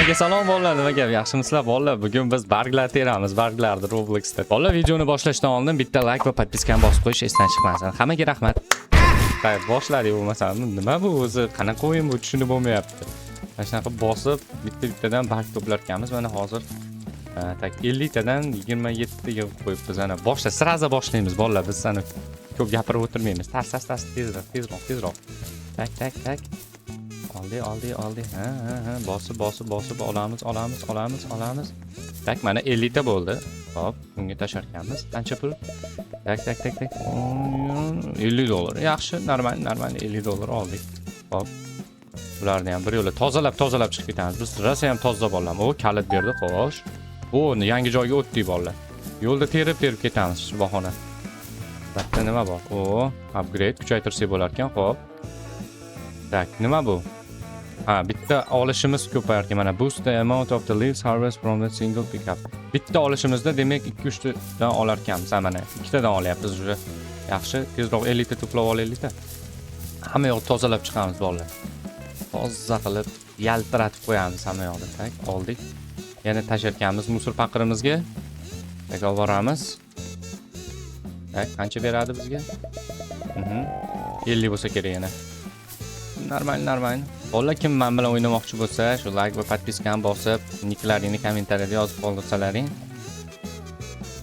Hammaga salom bolalar, nima gap? Yaxshimisizlar bolalar? Bugun biz barglar teramiz, barglarni Robloxda. Bolalar, videoni boshlashdan oldin bitta like va podpiskani bosib qo'yish esdan chiqmasin. Hammaga rahmat. Qayt boshladik bo'lmasa, nima bu o'zi? Qanaqa o'yin bu, tushunib bo'lmayapti. Mana shunaqa bosib bittadan barg to'plar ekanmiz. Mana hozir tak 50 tadan 27 ga qo'yibmiz. Ana siraza boshlaymiz bolalar. Biz sana ko'p gapirib o'tirmaymiz. Tez, tezroq. Tak. Oldi. Ha. Bosib olamiz. Tak, mana 50 ta bo'ldi. Hop, bunga tasharkanmiz. Qancha pul? Tak. $50. Yaxshi, normal $50 oldik. Hop. Bularni ham bir yo'la tozalab chiqib ketamiz. Biz rosa ham toza bolalar. O, kalit berdi, xo'sh. Bu yangi joyga o'tdik bolalar. Yo'lda terib ketamiz shu bahona. Bitta nima bor? O, upgrade kuchaytirsak bo'lar ekan, xo'p. Tak, nima bu? Ha, bitta olishimiz ko'payar ekan. Mana boost the amount of the leaves harvest from a single pickup. Bitta olishimizda demak 2-3 tadan olar ekanmiz. Mana 2 tadan olyapmiz уже. Yaxshi, tezroq 50 ta to'plab olaylik da. Hamma yoqni tozalab chiqamiz bolalar. Toza qilib yaltiratib qo'yamiz hamma yoqni. Tak, oldik. Yana tasharkanmiz musor paqirimizga. Tak, olib boramiz. Tak, qancha beradi bizga? 50 bo'lsa kerak yana. Normal. Bolalar, kim men bilan o'ynamoqchi bo'lsa, shu like va podpiskani bosib, niklaringni kommentariyada yozib qoldirsalaring,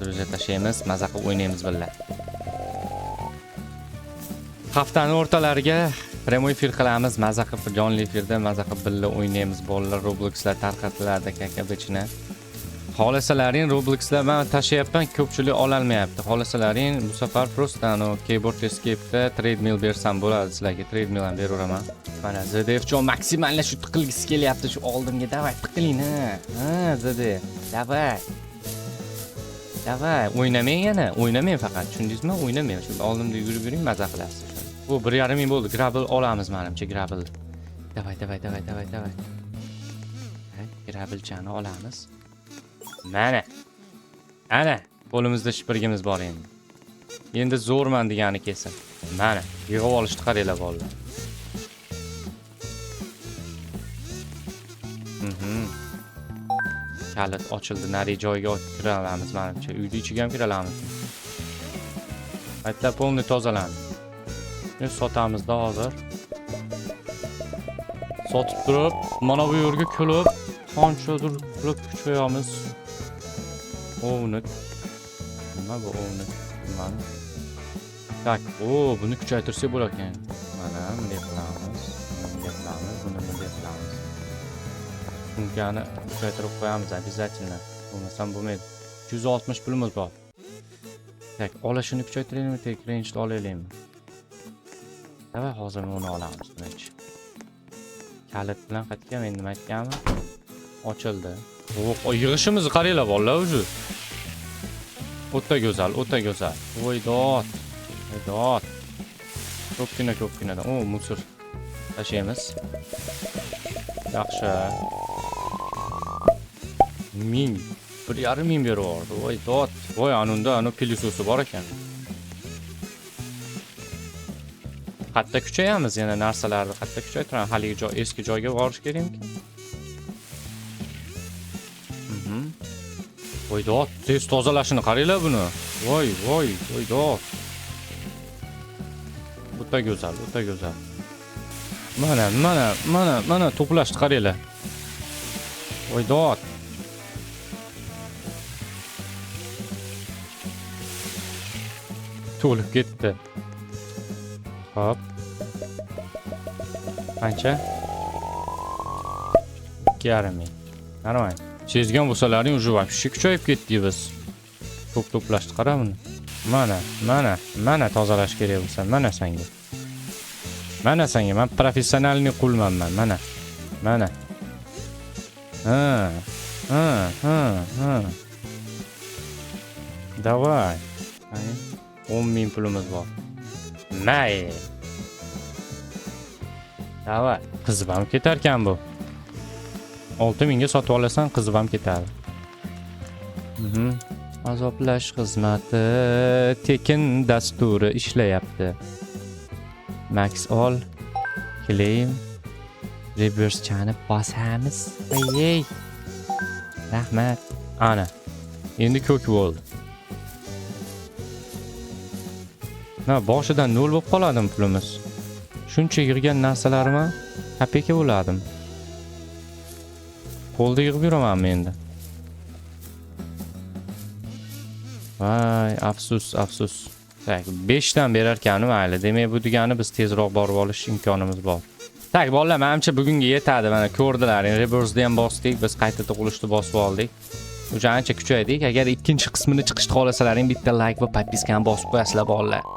biz tashlaymiz, maza qilib o'ynaymiz birga. Haftaning o'rtalariga prямой efir qilamiz, maza qilib jonli efirda maza qilib birga o'ynaymiz bolalar. Robloxlar tarqatiladi kakabichini. Xohlasalaring Robloxlar men tashlayapman, ko'pchilik ola olmayapti. Xohlasalaring bu safar просто keyboard escape'da treadmill bersam bo'ladi sizlarga. Treadmill ham beraveraman. Mana ZDF cho maksimalni shu tiqilgisi kelyapti shu oldimga. Davay tiqiling, ha, ZDF. Davay, o'ynamang faqat. Tushundingizmi? O'ynamang. Shu oldimda yugurib yuring, maza qilasiz. Bu 1.5 ming bo'ldi. Gravel olamiz menimcha, gravel. Davay. Gravelchani olamiz. Ana, qo'limizda shipirgimiz bor endi. Endi zo'rman degani kelsin. Mana, yig'ib olishni qaranglar bolalar. Kalit ochildi, nari joyga kira olamiz menimcha. Uyning ichiga ham kira olamiz. Aytlar polni tozalandi. Biz sotamizda hozir. Sotib turib, mana bu yerga kulib, qanchadir pul kuchayamiz. Ovnik. Nima bu ovnik? Mana. Tak, buni kuchaytirsak bo'lar ekan. Mana bunday qilamiz. Buni bunday qilamiz. Bunkani kuchaytirib qo'yamiz обязательно. Bo'lmasam bo'lmaydi. 160 pulimiz bor. Tak, olishini kuchaytiraylikmi, tek range olaylikmi? Davay, hozir uni olamiz, birinchi. Kalit bilan qaytgan, endi nima aytganman? Ochildi. Yig'ishimizni qaranglar bolalar o'zi. O'ta go'zal. Voydot. Ko'pgina. Musor. Tashlaymiz. Yaxshi. 1.5 ming berib, voydot. Voy, anunda pilisosi bor ekan. Qatta kuchayamiz, yana narsalarni qatta kuchaytiramiz. Haligi joy, eski joyga borish kerakmi? Voydot, tez tozalashini qaranglar buni. Voydot. O'ta go'zal. Mana to'plashni qaranglar. Voydot. To'lib ketdi. Hop. Qancha? 2.5 ming. Normal. Sezgan bo'lsalaring уже вообще kuchayib ketdik biz. To'plashni qara buni. Mana tozalash kerak bo'lsa, mana senga. Men professionalniy qulman mana. Ha. Davay. 10 ming pulimiz bor. Davay, qizib ham ketar ekan bu. 6 mingga sotib olasan, qizib ham ketadi. Azoblash xizmati tekin dasturi ishlayapti. Max ol, claim. Reverse chani bosamiz. Ey. Rahmat. Ana. Endi ko'k bo'ldi. Na, boshidan 0 bo'lib qoladim pulimiz. Shuncha yig'gan narsalarimni kopeyka bo'ladim. Qo'lda yig'ib yuramanmi endi? Vay, afsus, afsus. Tak, 5 dan berar ekanmi mayli. Demak, bu degani biz tezroq borib olish imkonimiz bor. Tak, bolalar, menimcha bugunga yetadi. Mana ko'rdilaring, reverse dan bosdik, biz qayta tug'ilishni bosib oldik. O'sha ancha kuchaydik. Agar ikkinchi qismini chiqishni xohlasalaring, bitta like va podpiskani bosib qo'yasizlar bolalar.